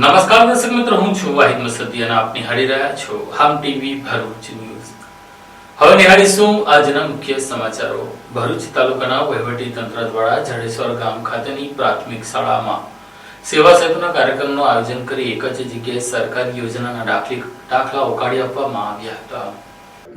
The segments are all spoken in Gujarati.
નમસ્કાર દર્શક મિત્રો, હું છું વાહિદ મસદી અને આપ નિહાળી રહ્યા છો હામ ટીવી ભરૂચ ન્યૂઝ. હવે નિહાળીશું આજના મુખ્ય સમાચારો. ભરૂચ તાલુકાના વહીવટી તંત્ર દ્વારા જાડેશ્વર ગામ ખાતેની પ્રાથમિક શાળામાં સેવા સેતુના કાર્યક્રમનું આયોજન કરી એક જ જગ્યાએ સરકારી યોજનાના દાખલા ઉકાળી આપવામાં આવ્યા હતા.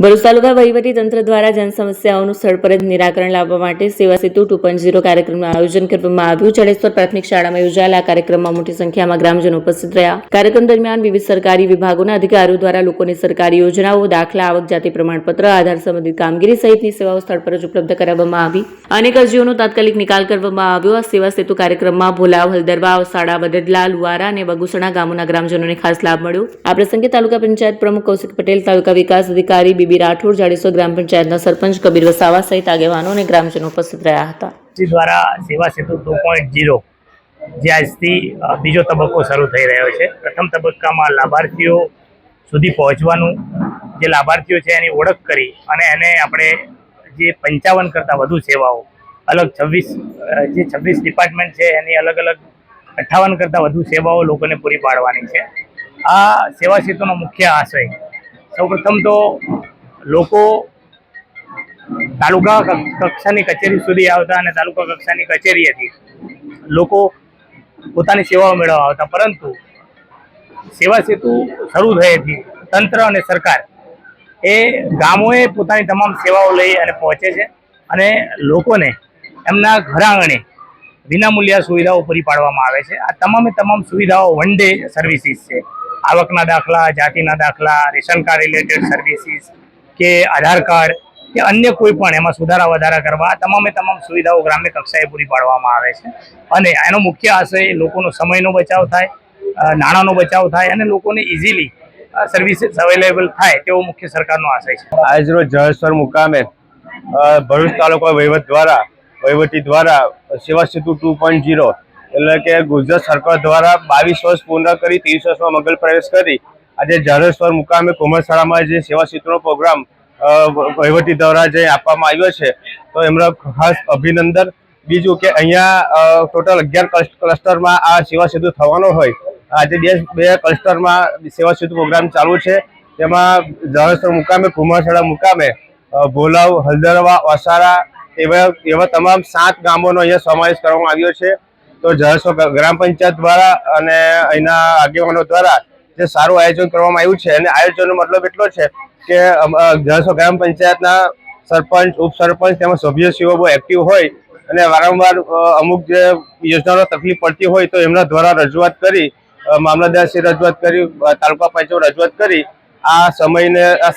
ભરૂચ તાલુકા વહીવટી તંત્ર દ્વારા જન સમસ્યાઓનું સ્થળ પર જ નિરાકરણ લાવવા માટે સેવા સેતુ 2.0 કાર્યક્રમનું આયોજન કરવામાં આવ્યું. જાડેશ્વર પ્રાથમિક શાળામાં યોજાયેલા આ કાર્યક્રમમાં મોટી સંખ્યામાં ગ્રામજનો ઉપસ્થિત રહ્યા. કાર્યક્રમ દરમિયાન વિવિધ સરકારી વિભાગોના અધિકારીઓ દ્વારા લોકોને સરકારી યોજનાઓ, દાખલા, આવક જાતિ પ્રમાણપત્ર, આધાર સંબંધિત કામગીરી સહિતની સેવાઓ સ્થળ પર જ ઉપલબ્ધ કરાવવામાં આવી. અનેક અરજીઓનો તાત્કાલિક નિકાલ કરવામાં આવ્યો. આ સેવા સેતુ કાર્યક્રમમાં ભોલાવ, હલદરવા, સાડા, વડદલા, લુવારા અને બગુસણા ગામોના ગ્રામજનોને ખાસ લાભ મળ્યો. આ પ્રસંગે તાલુકા પંચાયત પ્રમુખ કૌશિક પટેલ, તાલુકા વિકાસ અધિકારી બીબી રાઠોડ, જાડેશ્વર ગ્રામ પંચાયતના સરપંચ કબીર વસાવા સહિત આગેવાનો અને ગ્રામજનો ઉપસ્થિત રહ્યા હતા. દ્વારા સેવા સેતુ 2.0 જે આજથી બીજો તબક્કો શરૂ થઈ રહ્યો છે. પ્રથમ તબક્કામાં લાભાર્થીઓ સુધી પહોંચવાનું, જે લાભાર્થીઓ છે એની ઓળખ કરી અને એને આપણે જે 55 કરતાં વધુ સેવાઓ અલગ 26 ડિપાર્ટમેન્ટ છે એની અલગ 58 કરતાં વધુ સેવાઓ લોકોને પૂરી પાડવાની છે. આ સેવા સેતુનો મુખ્ય આશય સૌપ્રથમ તો લોકો તાલુકા કક્ષાની કચેરી સુધી આવતા અને તાલુકા કક્ષાની કચેરીએથી લોકો પોતાની સેવાઓ મેળવવા આવતા, પરંતુ સેવા સેતુ શરૂ થયેથી તંત્ર અને સરકાર એ ગામોએ પોતાની તમામ સેવાઓ લઈ અને પહોંચે છે અને લોકોને એમના ઘર આંગણે વિનામૂલ્ય સુવિધાઓ પૂરી પાડવામાં આવે છે. આ તમામ સુવિધાઓ વન ડે સર્વિસીસ છે. આવકના દાખલા, જાતિના દાખલા, રેશન કાર્ડ રિલેટેડ સર્વિસીસ કે આધાર કાર્ડ કે અન્ય કોઈ પણ એમાં સુધારા વધારા કરવા તમામ સુવિધાઓ ગ્રામ્ય કક્ષાએ પૂરી પાડવામાં આવે છે. અને એનો મુખ્ય આશય લોકોનો સમયનો બચાવ થાય, નાણાંનો બચાવ થાય અને લોકોને ઇઝીલી સર્વિસીસ અવેલેબલ થાય તેવો મુખ્ય સરકારનો આશય છે. આજરોજ જાડેશ્વર મુકામે ભરૂચ તાલુકા વહીવટી દ્વારા સેવા સેતુ 2.0 એટલે કે ગુજરાત સરકાર દ્વારા 22 વર્ષ પૂર્ણ કરી 30 વર્ષમાં મંગલ પ્રવેશ કરી આજે જાડેશ્વર મુકામે કોમર્સ શાળામાં જે સેવા સેતુનો પ્રોગ્રામ વહીવટી દ્વારા જે આપવામાં આવ્યો છે તો એમનો ખાસ અભિનંદન. બીજું કે અહીંયા ટોટલ 11 ક્લસ્ટરમાં આ સેવા સેતુ થવાનો હોય. આજે બે ક્લસ્ટરમાં સેવા સેતુ પ્રોગ્રામ ચાલુ છે. તેમાં જાડેશ્વર મુકામે, કોમર્સ શાળા મુકામે, ભોલાવ, હલદરવા, ઓસારા એવા તમામ 7 ગામોનો અહીંયા સમાવેશ કરવામાં આવ્યો છે. તો જાડેશ્વર ગ્રામ પંચાયત દ્વારા અને અહીંના આગેવાનો દ્વારા જે સારું આયોજન કરવામાં આવ્યું છે અને આયોજનનો મતલબ એટલો છે કે જાડેશ્વર ગ્રામ પંચાયતના સરપંચ, ઉપસરપંચ તેમજ સભ્યશ્રીઓ બહુ એક્ટિવ હોય અને વારંવાર અમુક જે યોજનાઓ તકલીફ પડતી હોય તો એમના દ્વારા રજૂઆત કરી, મામલતદારશ્રી રજૂઆત કરી, તાલુકા પંચાયત રજૂઆત કરી આ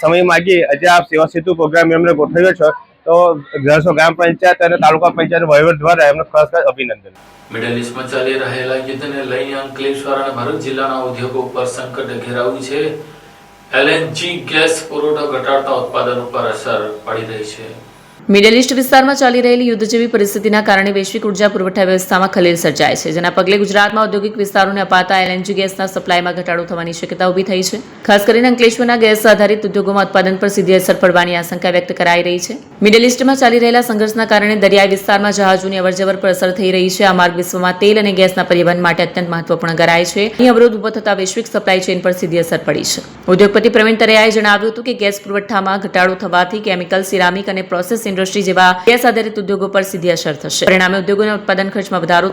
સમય માગી આજે આ સેવા સેતુ પ્રોગ્રામ એમને ગોઠવ્યો છે. તો જાડેશ્વર ગ્રામ પંચાયત અને તાલુકા પંચાયત વહીવટ દ્વારા એમને ખાસ અભિનંદન. મિડલ ઈસ્ટમાં ચાલી રહેલા યુદ્ધને લઈને અંકલેશ્વર અને ભરૂચ જિલ્લાના ઉદ્યોગો ઉપર સંકટ ઘેરાયું છે. એલએનજી ગેસ પુરવઠો ઘટાડતા ઉત્પાદન ઉપર અસર પડી રહી છે. મિડલ ઈસ્ટ વિસ્તારમાં ચાલી રહેલી યુદ્ધ જેવી પરિસ્થિતિના કારણે વૈશ્વિક ઉર્જા પુરવઠા વ્યવસ્થામાં ખલેલ સર્જાય છે, જેના પગલે ગુજરાતમાં ઔદ્યોગિક વિસ્તારોને અપાતા એલએનજી ગેસના સપ્લાયમાં ઘટાડો થવાની શક્યતા ઊભી થઈ છે. ખાસ કરીને અંકલેશ્વરના ગેસ આધારિત ઉદ્યોગોમાં ઉત્પાદન પર સીધી અસર પડવાની આશંકા વ્યક્ત કરાઈ રહી છે. મિડલ ઈસ્ટમાં ચાલી રહેલા સંઘર્ષના કારણે દરિયાઈ વિસ્તારમાં જહાજોની અવરજવર પર અસર થઈ રહી છે. આ માર્ગ વિશ્વમાં તેલ અને ગેસના પરિવહન માટે અત્યંત મહત્વપૂર્ણ ગણાય છે. અહીં અવરોધ ઉભો થતા વૈશ્વિક સપ્લાય ચેઇન પર સીધી અસર પડી છે. ઉદ્યોગપતિ પ્રવીણ તરેયાએ જણાવ્યું હતું કે ગેસ પુરવઠામાં ઘટાડો થવાથી કેમિકલ, સિરામિક અને પ્રોસેસ ઇન્ડસ્ટ્રી જેવા ગેસ આધારિત ઉદ્યોગો પર સીધી અસર થશે. પરિણામે ઉદ્યોગોના ઉત્પાદન ખર્ચમાં વધારો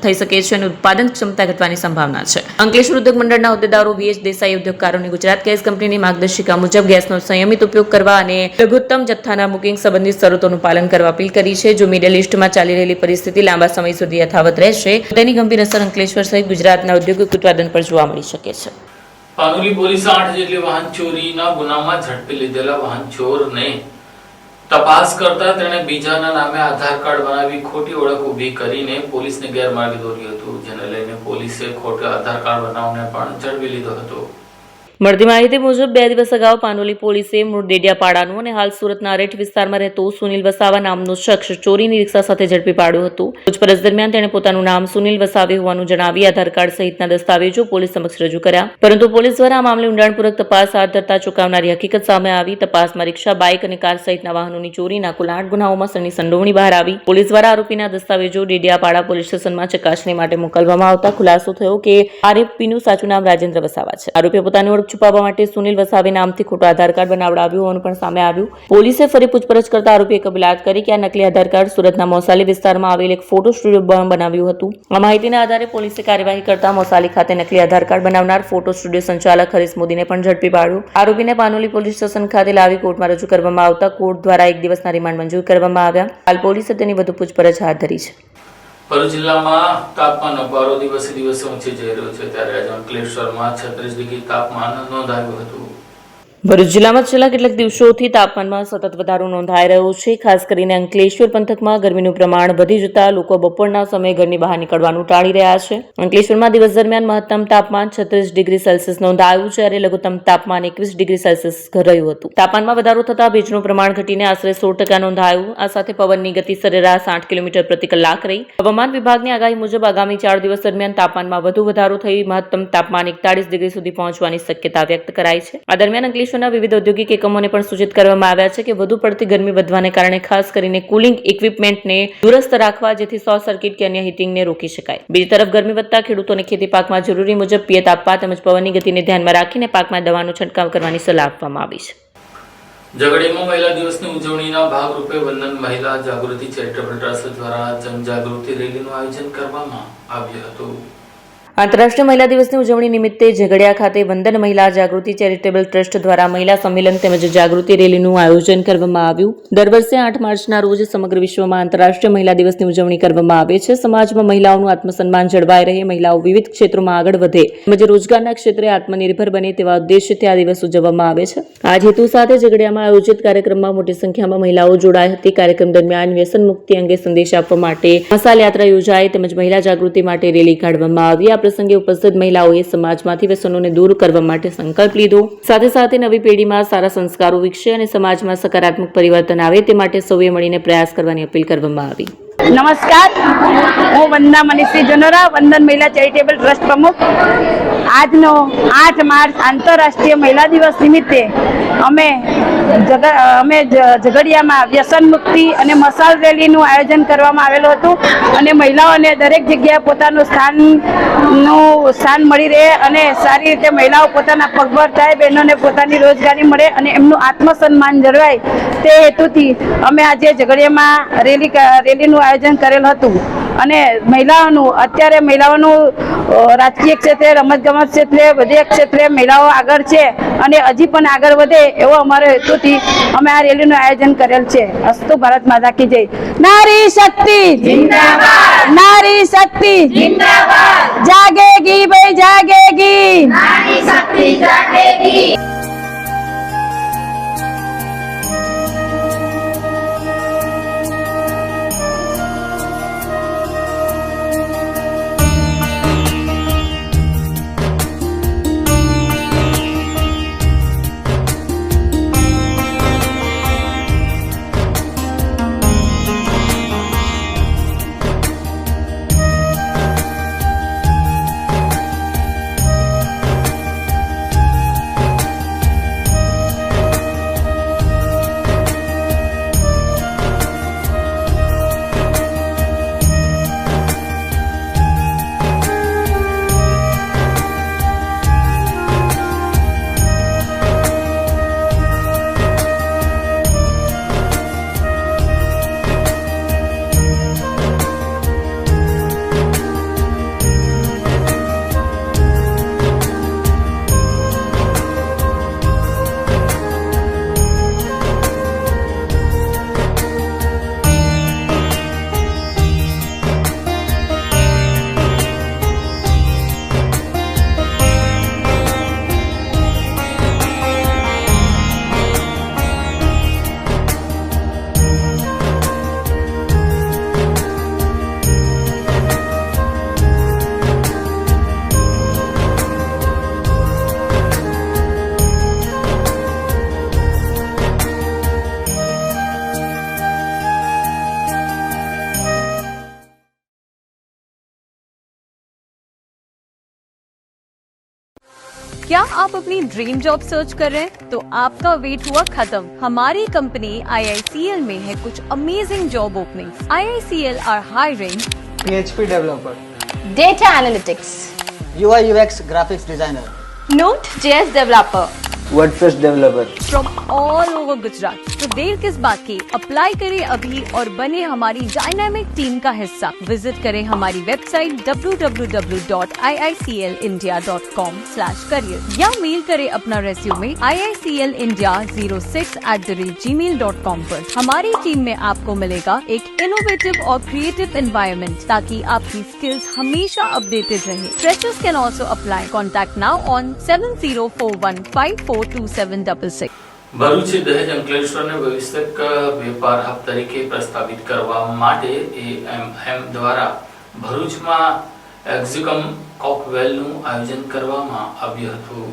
થઈ શકે છે અને ઉત્પાદન ક્ષમતા ઘટવાની સંભાવના છે. અંકલેશ્વર ઉદ્યોગ મંડળના હોદ્દેદારો વીએચ દેસાઈ ઉદ્યોગકારોને ગુજરાત ગેસ કંપનીની માર્ગદર્શિકા મુજબ ગેસનો સંયમિત ઉપયોગ કરવા અને લઘુત્તમ જથ્થાના બુકિંગ સંબંધિત શરતોનું પાલન કરવા અપીલ કરી છે. જો મિડલ ઈસ્ટમાં ચાલી રહેલી પરિસ્થિતિ લાંબા સમય સુધી યથાવત રહેશે તો તેની ગંભીર અસર અંકલેશ્વર સહિત ગુજરાતના ઔદ્યોગિક ઉત્પાદન પર જોવા મળી શકે છે. પાનોલી પોલીસે 8 જેટલી વાહન ચોરીના ગુનામાં ઝડપી લીધેલા વાહન ચોરને તપાસ કરતા તેણે બીજાના નામે આધાર કાર્ડ બનાવી ખોટી ઓળખ ઊભી કરીને પોલીસને ગેરમાર્ગે દોર્યું હતું, જેને લઈને પોલીસે ખોટા આધાર કાર્ડ બનાવને પણ ઝડપી લીધો હતો. મળતી માહિતી મુજબ 2 દિવસ અગાઉ પાનોલી પોલીસે મૂળ ડેડિયાપાડાનું અને હાલ સુરતના અરેઠ વિસ્તારમાં રહેતો સુનિલ વસાવા નામનો શખ્સ ચોરીની રિક્ષા સાથે ઝડપી પાડ્યો હતો. પૂછપરછ દરમિયાન તેણે પોતાનું નામ સુનિલ વસાવે હોવાનું જણાવી આધાર કાર્ડ સહિતના દસ્તાવેજો પોલીસ સમક્ષ રજૂ કર્યા, પરંતુ પોલીસ દ્વારા આ મામલે ઊંડાણપૂર્વક તપાસ હાથ ધરતા ચોંકાવનારી હકીકત સામે આવી. તપાસમાં રિક્ષા, બાઇક અને કાર સહિતના વાહનોની ચોરીના કુલ 8 ગુનાઓમાં સંડોવણી બહાર આવી. પોલીસ દ્વારા આરોપીના દસ્તાવેજો ડેડિયાપાડા પોલીસ સ્ટેશનમાં ચકાસણી માટે મોકલવામાં આવતા ખુલાસો થયો કે આરોપીનું સાચું નામ રાજેન્દ્ર વસાવા છે. આરોપીએ પોતાની ઓળખ છુપાવવા માટે સુનિલ વસાવે નામથી ખોટો આધાર કાર્ડ બનાવડાવ્યું હોવાનું પણ સામે આવ્યું. પોલીસે ફરી પૂછપરછ કરતા આરોપીએ કબૂલાત કરી કે આ નકલી આધાર કાર્ડ સુરતના મોસાલી વિસ્તારમાં આવેલ એક ફોટો સ્ટુડિયો બનાવ્યું હતું. આ માહિતીના આધારે પોલીસે કાર્યવાહી કરતા મોસાલી ખાતે નકલી આધાર કાર્ડ બનાવનાર ફોટો સ્ટુડિયો સંચાલક હરીશ મોદીને પણ ઝડપી પાડ્યો. આરોપીને પાનોલી પોલીસ સ્ટેશન ખાતે લાવી કોર્ટમાં રજૂ કરવામાં આવતા કોર્ટ દ્વારા 1 દિવસના રિમાન્ડ મંજૂર કરવામાં આવ્યા. હાલ પોલીસે તેની વધુ પૂછપરછ હાથ ધરી છે. ભરૂચ જિલ્લામાં તાપમાનનો પારો દિવસે દિવસે ઊંચે જઈ રહ્યો છે, ત્યારે આજે અંકલેશ્વરમાં 36 ડિગ્રી તાપમાન નોંધાયું હતું. ભરૂચ જિલ્લામાં છેલ્લા કેટલાક દિવસોથી તાપમાનમાં સતત વધારો નોંધાઈ રહ્યો છે. ખાસ કરીને અંકલેશ્વર પંથકમાં ગરમીનું પ્રમાણ વધી જતા લોકો બપોરના સમયે ઘરની બહાર નીકળવાનું ટાળી રહ્યા છે. અંકલેશ્વરમાં દિવસ દરમિયાન મહત્તમ તાપમાન 36 ડિગ્રી સેલ્સિયસ નોંધાયું, જ્યારે લઘુત્તમ તાપમાન 21 ડિગ્રી સેલ્સિયસ રહ્યું હતું. તાપમાનમાં વધારો થતા ભેજનું પ્રમાણ ઘટીને આશરે 16% નોંધાયું. આ સાથે પવનની ગતિ સરેરાશ 8 કિલોમીટર પ્રતિ કલાક રહી. હવામાન વિભાગની આગાહી મુજબ આગામી 4 દિવસ દરમિયાન તાપમાનમાં વધુ વધારો થઈ મહત્તમ તાપમાન 41 ડિગ્રી સુધી પહોંચવાની શક્યતા વ્યક્ત કરાઈ છે. આ દરમિયાન અંકલેશ્વર વિવિધ ઔદ્યોગિક એકમોને પણ સૂચિત કરવામાં આવ્યા છે કે વધુ પડતી ગરમી વધવાને કારણે ખાસ કરીને કુલિંગ ઇક્વિપમેન્ટને દૂરસ્થ રાખવા, જેથી શોર્ટ સર્કિટ કે અન્ય હીટિંગને રોકી શકાય. બીજી તરફ ગરમી વધતા ખેડૂતોને ખેતી પાકમાં જરૂરી મુજબ પિયત આપવા તેમજ પવનની ગતિને ધ્યાનમાં રાખીને પાકમાં દવાનો છંટકાવ કરવાની સલાહ આપવામાં આવી છે. ઝઘડિયામાં મહિલા દિવસની ઉજવણીના ભાગરૂપે વંદન મહિલા જાગૃતિ ચેરિટેબલ ટ્રસ્ટ દ્વારા જનજાગૃતિ રેલીનું આયોજન કરવામાં આવ્યું હતું. આંતરરાષ્ટ્રીય મહિલા દિવસની ઉજવણી નિમિત્તે ઝઘડિયા ખાતે વંદન મહિલા જાગૃતિ ચેરિટેબલ ટ્રસ્ટ દ્વારા મહિલા સંમેલન તેમજ જાગૃતિ રેલીનું આયોજન કરવામાં આવ્યું. દર વર્ષે 8 માર્ચના રોજ સમગ્ર વિશ્વમાં આંતરરાષ્ટ્રીય મહિલા દિવસની ઉજવણી કરવામાં આવે છે. સમાજમાં મહિલાઓનું આત્મસન્માન જળવાઈ રહે, મહિલાઓ વિવિધ ક્ષેત્રોમાં આગળ વધે તેમજ રોજગારના ક્ષેત્રે આત્મનિર્ભર બને તેવા ઉદ્દેશ્યથી આ દિવસ ઉજવવામાં આવે છે. આ હેતુ સાથે ઝઘડિયામાં આયોજિત કાર્યક્રમમાં મોટી સંખ્યામાં મહિલાઓ જોડાઈ હતી. કાર્યક્રમ દરમિયાન વ્યસન મુક્તિ અંગે સંદેશ આપવા માટે મસાલ યાત્રા યોજાઈ તેમજ મહિલા જાગૃતિ માટે રેલી કાઢવામાં આવી. આ પ્રસંગે ઉપસ્થિત મહિલાઓએ સમાજમાંથી વ્યસનોને દૂર કરવા માટે સંકલ્પ લીધો. સાથે સાથે નવી પેઢીમાં સારા સંસ્કારો વિકસે અને સમાજમાં સકારાત્મક પરિવર્તન આવે તે માટે સૌએ મળીને પ્રયાસ કરવાની અપીલ કરવામાં આવી. નમસ્કાર, હું વંદના મનીષી જનોરા, વંદન મહિલા ચેરિટેબલ ટ્રસ્ટ પ્રમુખ. આજનો 8 માર્ચ આંતરરાષ્ટ્રીય મહિલા દિવસ નિમિત્તે અમે ઝઘડિયામાં વ્યસન મુક્તિ અને મસાલ રેલીનું આયોજન કરવામાં આવેલું હતું અને મહિલાઓને દરેક જગ્યાએ પોતાનું સ્થાન મળી રહે અને સારી રીતે મહિલાઓ પોતાના પગભર થાય, બહેનોને પોતાની રોજગારી મળે અને એમનું આત્મસન્માન જળવાય તે હેતુથી અમે આજે ઝઘડિયામાં રેલીનું આયોજન કરેલ હતું. અને અત્યારે મહિલાઓનું રાજકીય ક્ષેત્રે, રમતગમત ક્ષેત્રે, બધે ક્ષેત્રે મહિલાઓ આગળ છે અને હજી પણ આગળ વધે એવો અમારો હેતુથી અમે આ રેલીનું આયોજન કરેલ છે. અસ્તુ ભારત માતા કી જય. નારી શક્તિ જિંદાબાદ, નારી શક્તિ જિંદાબાદ, જાગેગી ભાઈ જાગેગી, નારી શક્તિ જાગેગી. क्या आप अपनी ड्रीम जॉब सर्च कर रहे हैं? तो आपका वेट हुआ खत्म। हमारी कंपनी IICL में है कुछ amazing job openings. IICL are hiring PHP developer, data analytics, UI UX graphics designer, Node.js developer WordPress developer. From all over Gujarat. तो देर किस बात की, अप्लाई करें अभी और बने हमारी डायनामिक टीम का हिस्सा। विजिट करें हमारी वेबसाइट www.iiclindia.com/career या मेल करें अपना रेज्यूमे iiclindia06@gmail.com पर। हमारी टीम में आपको मिलेगा एक इनोवेटिव और क्रिएटिव एनवायरनमेंट ताकि आपकी स्किल्स हमेशा अपडेटेड रहे। Freshers can also apply. Contact now on 7041542766। Bharuch દહેજ અંકલેશ્વરને વ્યવસાયિક વેપાર હબ તરીકે પ્રસ્થાપિત કરવા માટે AMM દ્વારા ભરૂચમાં એક્ઝિકમ કોકવેલનું આયોજન કરવામાં આવ્યું હતું।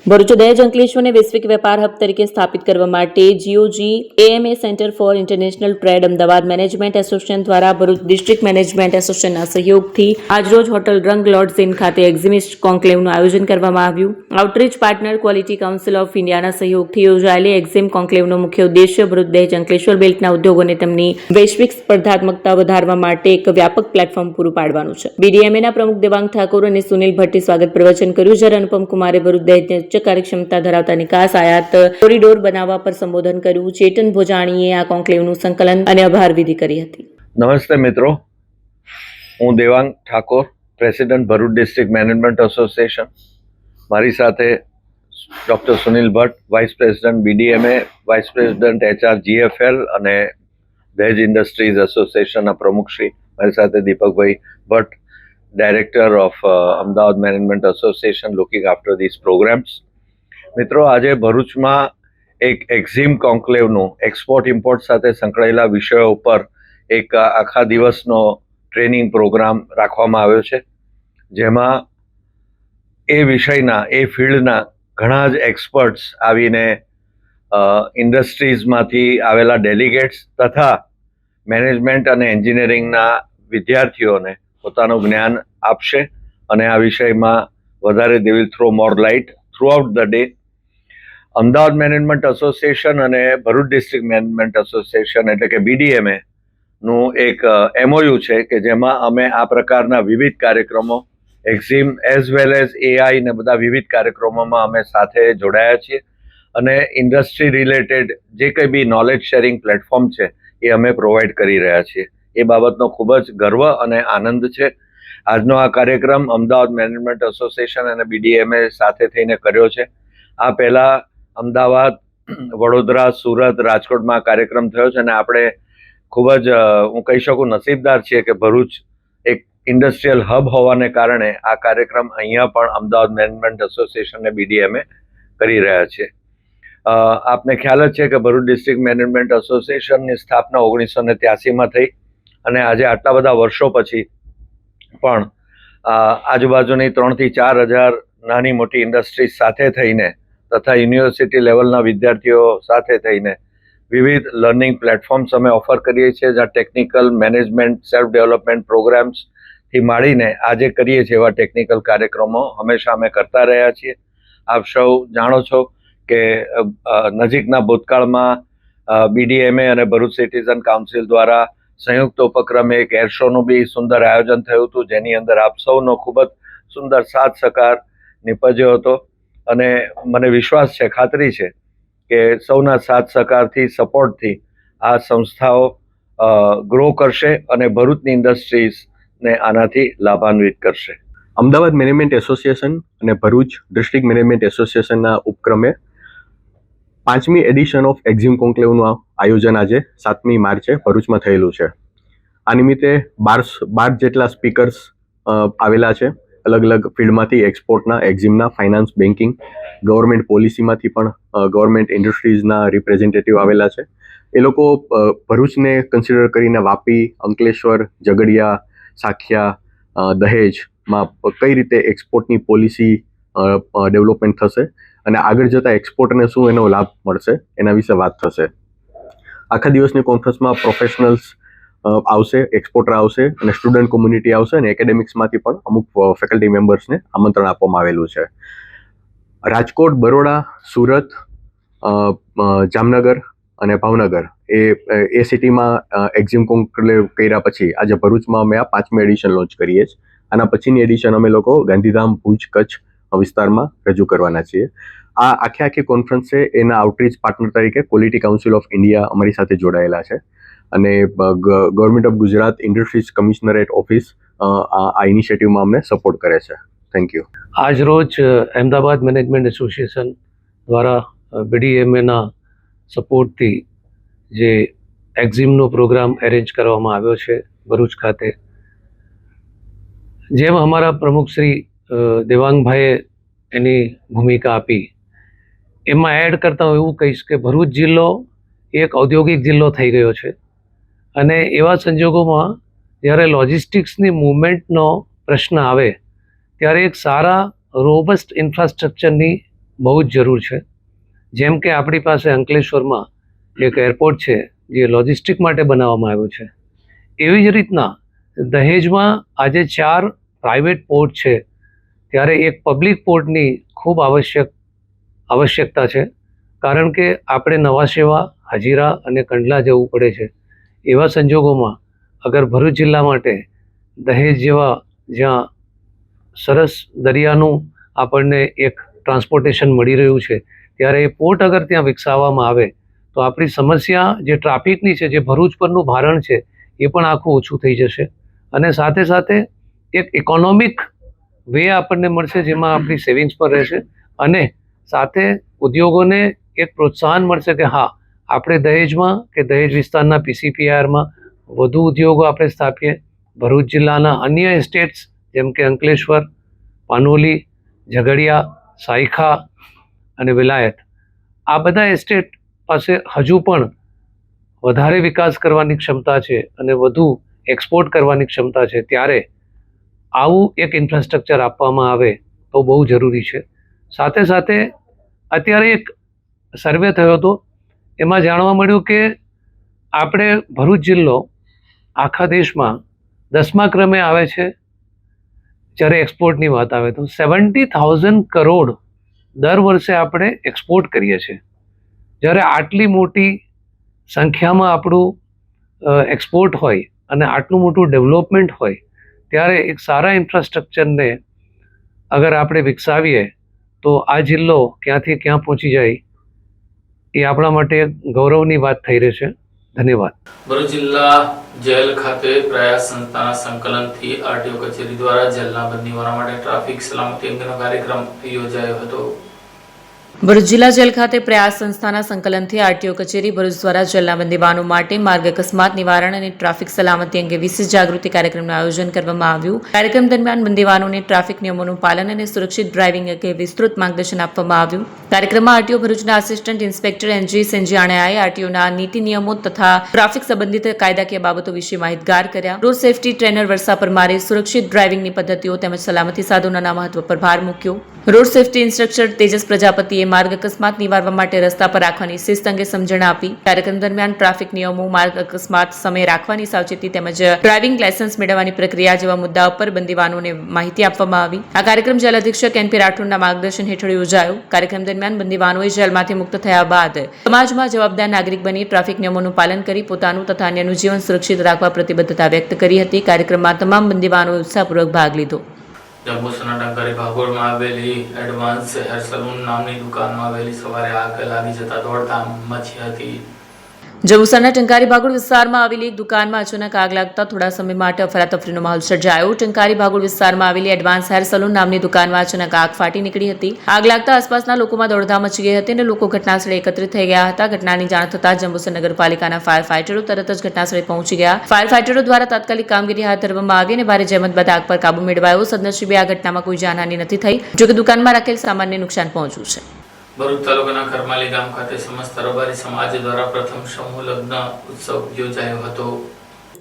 ભરૂચ દહેજ અંકલેશ્વરને વૈશ્વિક વેપાર હબ તરીકે સ્થાપિત કરવા માટે GOG AMA centre for international trade Ahmedabad management association દ્વારા ભરૂચ ડિસ્ટ્રિક્ટ મેનેજમેન્ટ એસોસિએશનના સહયોગથી આજરોજ હોટલ રંગ લોડ્સ ઇન ખાતે એક્ઝિમિસ્ટ કોન્ક્લેવનું આયોજન કરવામાં આવ્યું। Outreach partner quality council of ઇન્ડિયાના સહયોગથી યોજાયેલી એક્ઝિમ કોન્ક્લેવનો મુખ્ય ઉદ્દેશ્ય ભરૂચ દહેજ અંકલેશ્વર બેલ્ટના ઉદ્યોગોને તેમની વૈશ્વિક સ્પર્ધાત્મકતા વધારવા માટે એક વ્યાપક પ્લેટફોર્મ પૂરું પાડવાનું છે। BDMAના પ્રમુખ દેવાંગ ઠાકોર અને સુનિલ ભટ્ટે સ્વાગત પ્રવચન કર્યું, જ્યારે અનુપમ કુમારે ભરૂચ દહેજને કાર્યક્ષમતા ધરાવતા નિકાસ આયાત કોરિડોર બનાવવા પર સંબોધન કર્યું। ચેતન ભોજાણીએ આ કોન્ક્લેવનું સંકલન અને આભાર વિધિ કરી હતી। નમસ્તે મિત્રો, હું Devang Thakor, president Bharuch district management association. મારી સાથે doctor Sunil Bhatt, vice president BDMA, vice president HR GFL અને દહેજ ઇન્ડસ્ટ્રીઝ એસોસિએશનના પ્રમુખશ્રી, મારી સાથે Deepakbhai Bhatt, director of Ahmedabad management association looking after this programs. મિત્રો, આજે ભરૂચમાં એક એક્ઝિમ કોન્ક્લેવનું એક્સપોર્ટ ઇમ્પોર્ટ સાથે સંકળાયેલા વિષયો ઉપર એક આખા દિવસનો ટ્રેનિંગ પ્રોગ્રામ રાખવામાં આવ્યો છે, જેમાં એ વિષયના, એ ફિલ્ડના ઘણા જ એક્સપર્ટ્સ આવીને ઇન્ડસ્ટ્રીઝમાંથી આવેલા ડેલિગેટ્સ તથા મેનેજમેન્ટ અને એન્જિનિયરિંગના વિદ્યાર્થીઓને પોતાનું જ્ઞાન આપશે અને આ વિષયમાં વધારે they will throw more light throughout the day. Ahmedabad management association અને ભરૂચ ડિસ્ટ્રિક્ટ મેનેજમેન્ટ એસોસિએશન એટલે કે BDMA નું એક MOU છે કે જેમાં અમે આ પ્રકારના વિવિધ કાર્યક્રમો, એક્ઝિમ એઝ વેલ એઝ AI ને બધા વિવિધ કાર્યક્રમોમાં અમે સાથે જોડાયા છીએ અને ઇન્ડસ્ટ્રી રિલેટેડ જે કંઈ બી નોલેજ શેરિંગ પ્લેટફોર્મ છે એ અમે પ્રોવાઈડ કરી રહ્યા છીએ। એ બાબતનો ખૂબ જ ગર્વ અને આનંદ છે। આજનો આ કાર્યક્રમ અમદાવાદ મેનેજમેન્ટ એસોસિએશન અને BDMA સાથે થઈને કર્યો છે। આ પહેલાં અમદાવાદ, વડોદરા, સુરત, રાજકોટમાં આ કાર્યક્રમ થયો છે અને આપણે ખૂબ જ હું કહી શકું નસીબદાર છીએ કે ભરૂચ એક ઇન્ડસ્ટ્રીયલ હબ હોવાને કારણે આ કાર્યક્રમ અહીંયા પણ અમદાવાદ મેનેજમેન્ટ એસોસિએશન અને BDMA કરી રહ્યા છે। આપને ખ્યાલ જ છે કે ભરૂચ ડિસ્ટ્રિક્ટ મેનેજમેન્ટ એસોસિએશનની સ્થાપના 1983માં થઈ અને આજે આટલા બધા વર્ષો પછી પણ આજુબાજુની 3 થી 4 હજાર નાની મોટી ઇન્ડસ્ટ્રીઝ સાથે થઈને તથા યુનિવર્સિટી લેવલના વિદ્યાર્થીઓ સાથે થઈને વિવિધ લર્નિંગ પ્લેટફોર્મ્સ અમે ઓફર કરીએ છીએ, જ્યાં ટેકનિકલ મેનેજમેન્ટ, સેલ્ફ ડેવલપમેન્ટ પ્રોગ્રામ્સથી માંડીને આજે કરીએ છીએ એવા ટેકનિકલ કાર્યક્રમો હંમેશા અમે કરતા રહ્યા છીએ। આપ સૌ જાણો છો કે નજીકના ભૂતકાળમાં BDMA અને ભરૂચ સિટીઝન કાઉન્સિલ દ્વારા સંયુક્ત ઉપક્રમે એક એર શોનું બી સુંદર આયોજન થયું હતું, જેની અંદર આપ સૌનો ખૂબ જ સુંદર સાથ સહકાર નીપજ્યો હતો અને મને વિશ્વાસ છે, ખાતરી છે કે સૌના સાથ સહકારથી, સપોર્ટથી આ સંસ્થાઓ ગ્રો કરશે અને ભરૂચની ઇન્ડસ્ટ્રીઝને આનાથી લાભાન્વિત કરશે। અમદાવાદ મેનેજમેન્ટ એસોસિએશન અને ભરૂચ ડિસ્ટ્રિક્ટ મેનેજમેન્ટ એસોસિએશનના ઉપક્રમે 5મી એડિશન ઓફ એક્ઝિમ કોન્ક્લેવનું આયોજન આજે 7મી માર્ચે ભરૂચમાં થયેલું છે। આ નિમિત્તે 12 જેટલા સ્પીકર્સ આવેલા છે, અલગ અલગ ફિલ્ડમાંથી, એક્સપોર્ટના, એક્ઝિમના, ફાઇનાન્સ, બેન્કિંગ, ગવર્મેન્ટ પોલિસીમાંથી પણ ગવર્મેન્ટ ઇન્ડસ્ટ્રીઝના રિપ્રેઝેન્ટેટિવ આવેલા છે। એ લોકો ભરૂચને કન્સિડર કરીને વાપી, અંકલેશ્વર, ઝઘડિયા, સાખિયા, દહેજમાં કઈ રીતે એક્સપોર્ટની પોલિસી ડેવલપમેન્ટ થશે અને આગળ જતાં એક્સપોર્ટને શું એનો લાભ મળશે એના વિશે વાત થશે। આખા દિવસની કોન્ફરન્સમાં પ્રોફેશનલ્સ આવશે, એક્સપોર્ટર આવશે અને સ્ટુડન્ટ કોમ્યુનિટી આવશે અને એકેડેમિક્સમાંથી પણ અમુક ફેકલ્ટી મેમ્બર્સને આમંત્રણ આપવામાં આવેલું છે। રાજકોટ, બરોડા, સુરત, જામનગર અને ભાવનગર એ સિટીમાં એક્ઝિમ કોન્ક્લેવ કર્યા પછી આજે ભરૂચમાં અમે આ 5મી એડિશન લોન્ચ કરીએ છીએ. આના પછીની એડિશન અમે લોકો ગાંધીધામ, ભુજ, કચ્છ વિસ્તારમાં રજૂ કરવાના છીએ. આ આખી કોન્ફરન્સ છે એના આઉટરીચ પાર્ટનર તરીકે ક્વોલિટી કાઉન્સિલ ઓફ ઇન્ડિયા અમારી સાથે જોડાયેલા છે અને government of Gujarat industries commissionerate office આ ઇનિશિયેટિવમાં અમને સપોર્ટ કરે છે. Thank you. આજ રોજ અહેમદાબાદ મેનેજમેન્ટ એસોસિએશન દ્વારા BDMAના સપોર્ટથી જે એક્ઝિમનો પ્રોગ્રામ એરેન્જ કરવામાં આવ્યો છે ભરૂચ ખાતે, જેમ અમારા પ્રમુખ શ્રી દેવાંગભાઈએ એની ભૂમિકા આપી, એમાં એડ કરતા હું એવું કહીશ કે ભરૂચ જિલ્લો એક ઔદ્યોગિક જિલ્લો થઈ ગયો છે અને એવા સંજોગોમાં જ્યારે લોજિસ્ટિક્સની મૂવમેન્ટનો પ્રશ્ન આવે ત્યારે એક સારા રોબસ્ટ ઇન્ફ્રાસ્ટ્રક્ચરની બહુ જ જરૂર છે. જેમ કે આપણી પાસે અંકલેશ્વરમાં એક એરપોર્ટ છે જે લોજિસ્ટિક માટે બનાવવામાં આવ્યું છે, એવી જ રીતના દહેજમાં આજે 4 પ્રાઇવેટ પોર્ટ છે, ત્યારે એક પબ્લિક પોર્ટની ખૂબ આવશ્યકતા છે. કારણ કે આપણે નવા સેવા, હજીરા અને કંડલા જવું પડે છે. એવા સંજોગોમાં અગર ભરૂચ જિલ્લા માટે દહેજ જેવા જ્યાં સરસ દરિયાનું આપણને એક ટ્રાન્સપોર્ટેશન મળી રહ્યું છે, ત્યારે એ પોર્ટ અગર ત્યાં વિકસાવવામાં આવે તો આપણી સમસ્યા જે ટ્રાફિકની છે, જે ભરૂચ પરનું ભારણ છે, એ પણ આખું ઓછું થઈ જશે અને સાથે સાથે એક ઇકોનોમિક વે આપણને મળશે જેમાં આપણી સેવિંગ્સ પણ રહેશે અને સાથે ઉદ્યોગોને એક પ્રોત્સાહન મળશે કે હા, આપણે દહેજમાં કે દહેજ વિસ્તારના PCPIRમાં વધુ ઉદ્યોગો આપણે સ્થાપીએ. ભરૂચ જિલ્લાના અન્ય એસ્ટેટ્સ જેમ કે અંકલેશ્વર, પાનોલી, ઝઘડિયા, સાયખા અને વિલાયત, આ બધા એસ્ટેટ પાસે હજુ પણ વધારે વિકાસ કરવાની ક્ષમતા છે અને વધુ એક્સપોર્ટ કરવાની ક્ષમતા છે, ત્યારે આવું એક ઇન્ફ્રાસ્ટ્રક્ચર આપવામાં આવે તો બહુ જરૂરી છે. સાથે સાથે અત્યારે એક સર્વે થયો હતો, એમાં જાણવા મળ્યું કે આપણે ભરૂચ જિલ્લો આખા દેશમાં 10મા ક્રમે આવે છે જ્યારે એક્સપોર્ટની વાત આવે તો. 70,000 કરોડ દર વર્ષે આપણે એક્સપોર્ટ કરીએ છીએ. જ્યારે આટલી મોટી સંખ્યામાં આપણું એક્સપોર્ટ હોય અને આટલું મોટું ડેવલપમેન્ટ હોય, ત્યારે એક સારા ઇન્ફ્રાસ્ટ્રક્ચરને અગર આપણે વિકસાવીએ તો આ જિલ્લો ક્યાંથી ક્યાં પહોંચી જાય એ આપણા માટે ગૌરવની વાત થઈ રહી છે. ધન્યવાદ. ભરૂચ જિલ્લા જેલ ખાતે પ્રયાસ સંસ્થાના સંકલનથી આરટીઓ કચેરી દ્વારા જેલના બંદીવાનો માટે ટ્રાફિક સલામતી અંગેનો કાર્યક્રમ યોજાયો હતો. ભરૂચ જિલ્લા જેલ ખાતે પ્રયાસ સંસ્થાના સંકલનથી આરટીઓ કચેરી ભરૂચ દ્વારા જેલના બંદીવાનો માટે માર્ગ અકસ્માત નિવારણ અને ટ્રાફિક સલામતી અંગે વિશેષ જાગૃતિ કાર્યક્રમનું આયોજન કરવામાં આવ્યું. કાર્યક્રમ દરમિયાન બંદીવાનોને ટ્રાફિક નિયમોનું પાલન અને સુરક્ષિત ડ્રાઇવિંગ અંગે વિસ્તૃત માર્ગદર્શન આપવામાં આવ્યું. કાર્યક્રમમાં આરટીઓ ભરૂચના આસિસ્ટન્ટ ઇન્સ્પેક્ટર NG સેંજીયાણીયાએ આરટીઓના નીતિ નિયમો તથા ટ્રાફિક સંબંધિત કાયદાકીય બાબતો વિશે માહિતગાર કર્યા. રોડ સેફટી ટ્રેનર વર્ષા પરમારે સુરક્ષિત ડ્રાઇવિંગની પદ્ધતિઓ તેમજ સલામતી સાધનોના મહત્વ પર ભાર મૂક્યો. રોડ સેફટી ઇન્સ્ટ્રક્ટર તેજસ પ્રજાપતિએ માર્ગ અકસ્માત નિવારવા માટે રસ્તા પર રાખવાની શિસ્ત અંગે સમજણ આપી. કાર્યક્રમ દરમિયાન ટ્રાફિક નિયમો, માર્ગ અકસ્માત સમયે રાખવાની સાવચેતી તેમજ ડ્રાઇવિંગ લાયસન્સ મેળવવાની પ્રક્રિયા જેવા મુદ્દાઓ પર બંદીવાનોને માહિતી આપવામાં આવી. આ કાર્યક્રમ જેલ અધિક્ષક NP રાઠોડના માર્ગદર્શન હેઠળ યોજાયો. કાર્યક્રમ દરમિયાન બંદીવાનોએ જેલમાંથી મુક્ત થયા બાદ સમાજમાં જવાબદાર નાગરિક બની ટ્રાફિક નિયમોનું પાલન કરી પોતાનું તથા અન્યનું જીવન સુરક્ષિત રાખવા પ્રતિબદ્ધતા વ્યક્ત કરી હતી. કાર્યક્રમમાં તમામ બંદીવાનોએ ઉત્સાહપૂર્વક ભાગ લીધો. જંબુસરના ટંકારી ભાગોળમાં આવેલી એડવાન્સ હેર સલૂન નામની દુકાનમાં આવેલી સવારે આગ લાગી જતા દોડધામ મચી હતી. જંબુસરના ટંકારી ભાગોળ વિસ્તારમાં આવેલી એક દુકાનમાં અચાનક આગ લાગતા થોડા સમય માટે અફરાતફરીનો માહોલ સર્જાયો. ટંકારી ભાગોળ વિસ્તારમાં આવેલી એડવાન્સ હેર સલૂન નામની દુકાનમાં અચાનક આગ ફાટી નીકળી હતી. આગ લાગતા આસપાસના લોકોમાં દોડધામ મચી ગઈ હતી અને લોકો ઘટનાસ્થળે એકત્રિત થઈ ગયા હતા. ઘટનાની જાણ થતાં જંબુસર નગરપાલિકાના ફાયર ફાઇટરો તરત જ ઘટનાસ્થળે પહોંચી ગયા. ફાયર ફાઇટરો દ્વારા તાત્કાલિક કામગીરી હાથ ધરવામાં આવી અને ભારે જહેમત બાદ આગ પર કાબુ મેળવાયો. સદનસીબે આ ઘટનામાં કોઈ જાનહાનિ નથી થઈ, જોકે દુકાનમાં રાખેલ સામાનને નુકસાન પહોંચ્યું છે. ભરૂચ તાલુકાના ખરમાલી ગામ ખાતે સમસ્ત રબારી સમાજ દ્વારા પ્રથમ સમૂહ લગ્ન ઉત્સવ યોજાયો હતો.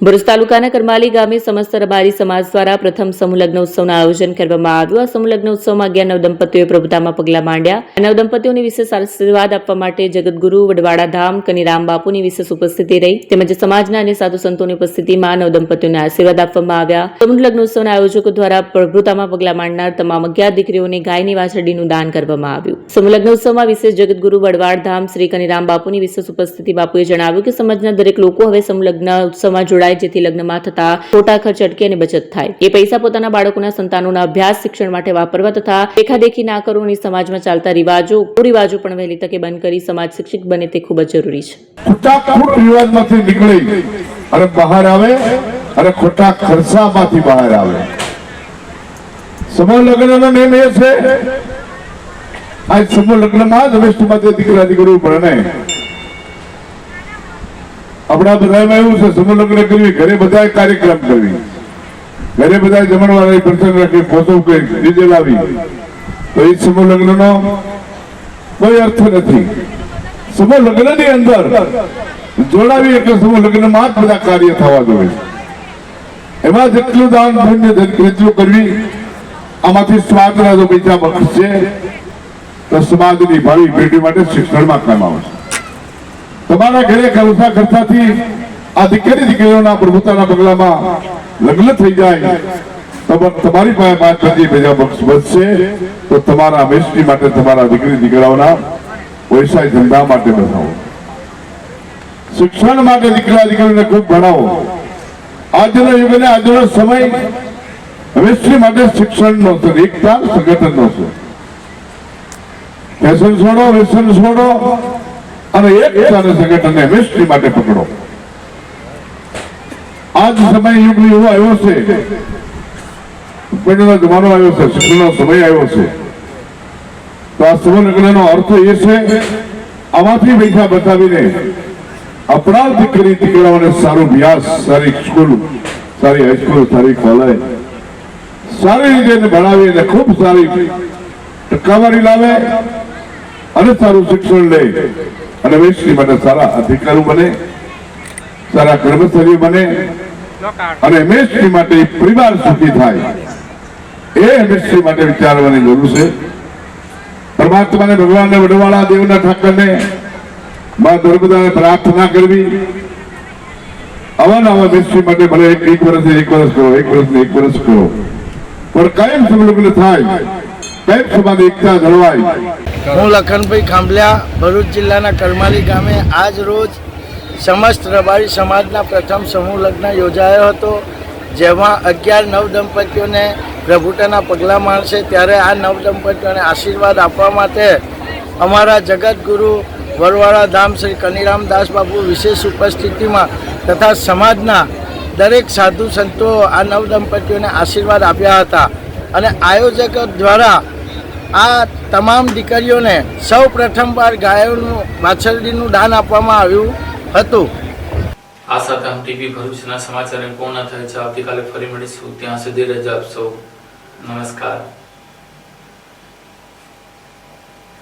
ભરૂચ તાલુકાના કરમાલી ગામે સમસ્ત રબારી સમાજ દ્વારા પ્રથમ સમૂહ લગ્ન ઉત્સવનું આયોજન કરવામાં આવ્યું. આ સમૂહ લગ્ન ઉત્સવમાં 11 નવદંપતીઓએ પ્રભુતામાં પગલાં માંડ્યા. આ નવદંપતીઓને વિશેષ આશીર્વાદ આપવા માટે જગતગુરુ વડવાડા ધામ કનીરામ બાપુની વિશેષ ઉપસ્થિતિ રહી તેમજ સમાજના અને સાધુ સંતોની ઉપસ્થિતિમાં નવદંપતીઓને આશીર્વાદ આપવામાં આવ્યા. સમૂહ લગ્ન ઉત્સવના આયોજકો દ્વારા પ્રભુતામાં પગલાં માંડનાર તમામ 11 દીકરીઓને ગાયની વાછરડીનું દાન કરવામાં આવ્યું. સમૂહ લગ્ન ઉત્સવમાં વિશેષ જગતગુરુ વડવાડ ધામ શ્રી કનીરામ બાપુની વિશેષ ઉપસ્થિતિ. બાપુએ જણાવ્યું કે સમાજના દરેક લોકો હવે સમૂહ લગ્ન ઉત્સવમાં જોડાય જેથી લગ્નમાં થતા ખોટા ખર્ચ અટકે અને બચત થાય. એ પૈસા પોતાના બાળકોના સંતાનોના અભ્યાસ શિક્ષણ માટે વાપરવા તથા દેખાદેખી ના કરો અને સમાજમાં ચાલતા કુરિવાજો પણ વહેલી તકે બંધ કરી સમાજ શિક્ષિત બને તે ખૂબ જ જરૂરી છે. ખોટા કુરિવાજમાંથી નીકળી અને બહાર આવે અને ખોટા ખર્ચામાંથી બહાર આવે. સમૂહ લગ્નનો નિયમ એ છે આ સમૂહ લગ્નમાં જ વેસ્ટમાંથી દીકરા દીકરીઓ પરણે. આપણા બધામાં એવું છે સમૂહ લગ્ન કરવી, ઘરે બધા કાર્યક્રમ કરવી, ઘરે બધા જમણવાર પ્રસંગ રાખી ફોટો કરી ડીજે લાવી, તો એ સમૂહ લગ્નનો કોઈ અર્થ નથી. સમૂહ લગ્નની અંદર જોડાવી એટલે સમૂહ લગ્નમાં જ બધા કાર્ય થવા જોઈએ. એમાં જેટલું દાન પુણ્ય જેટલું કરવી, આમાંથી સમાજના જો પૈસા બચશે તો સમાજની ભાવિ પેઢી માટે શિક્ષણમાં કામ આવશે. તમારા ઘરે ખર્ચા ખર્ચાથી આ દીકરીઓના પ્રભુતાના પગલામાં લગ્ન થઈ જાય તો તમારી પાસે 5-5 બીજા પક્ષ બચશે તો તમારા મેષ્ટી માટે તમારા દીકરાઓના વ્યવસાય ધંધા માટે બનાવો, શિક્ષણ માટે દીકરીઓને ખૂબ ભણાવો. આજનો યુગ અને આજનો સમય મેષ્ટી માટે શિક્ષણનો છે, એકતા સંગઠનનો છે. ફેશન છોડો, વ્યસન છોડો અને એકતાને સંગઠનને મેષ્ટી માટે પકડો. આજ સમય યુગ એવો આવ્યો છે, પેઢીનો જમાનો આવ્યો છે, શિક્ષણનો સમય આવ્યો છે. તો આ સમૂહ લગ્નનો અર્થ એ છે આમાંથી પૈસા બચાવીને આપણા દીકરાઓને સારું અભ્યાસ, સારી સ્કૂલ, સારી હાઈસ્કૂલ, સારી કોલેજ, સારી રીતે ભણાવીને ખૂબ સારી ટકાવારી લાવે અને સારું શિક્ષણ લે અને વેચની માટે સારા અધિકારી બને, સારા કર્મચારીઓ બને અને મેષ્ટ્રી માટે પરિવાર સુખી થાય. એ મેષ્ટ્રી માટે વિચારવાની જરૂર છે. પરમાત્માને, ભગવાનને, વડવાળા દેવના ઠાકરને, મા નર્મદાને પ્રાર્થના કરવી. અવાનવા મેષ્ટ્રી માટે ભલે એક વર્ષ કરો, એક વર્ષ કરો, પણ કાયમ સમલગ્ન થાય, કાયમ સમાજ એકતા જળવાય. હું લખનભાઈ ખાંભલિયા, ભરૂચ જિલ્લાના કરમાલી ગામે આજ રોજ સમસ્ત રબારી સમાજના પ્રથમ સમૂહ લગ્ન યોજાયો હતો, જેમાં 11 નવદંપતીઓને પ્રભુતાના પગલાં માંડશે. ત્યારે આ નવદંપતીઓને આશીર્વાદ આપવા માટે અમારા જગતગુરુ વરવાડા ધામ શ્રી કનીરામ દાસ બાપુ વિશેષ ઉપસ્થિતિમાં તથા સમાજના દરેક સાધુ સંતો આ નવદંપતીઓને આશીર્વાદ આપ્યા હતા. અને આયોજકો દ્વારા આ તમામ દીકરીઓને સૌ પ્રથમવાર ગાયોનું વાછરડીનું દાન આપવામાં આવ્યું હતું. આ સાથે આમ ટીવી ભરૂચના સમાચાર પૂર્ણ થાય છે. આવતીકાલે ફરી મળીશું. ત્યાં સુધી રજા આપશો. નમસ્કાર.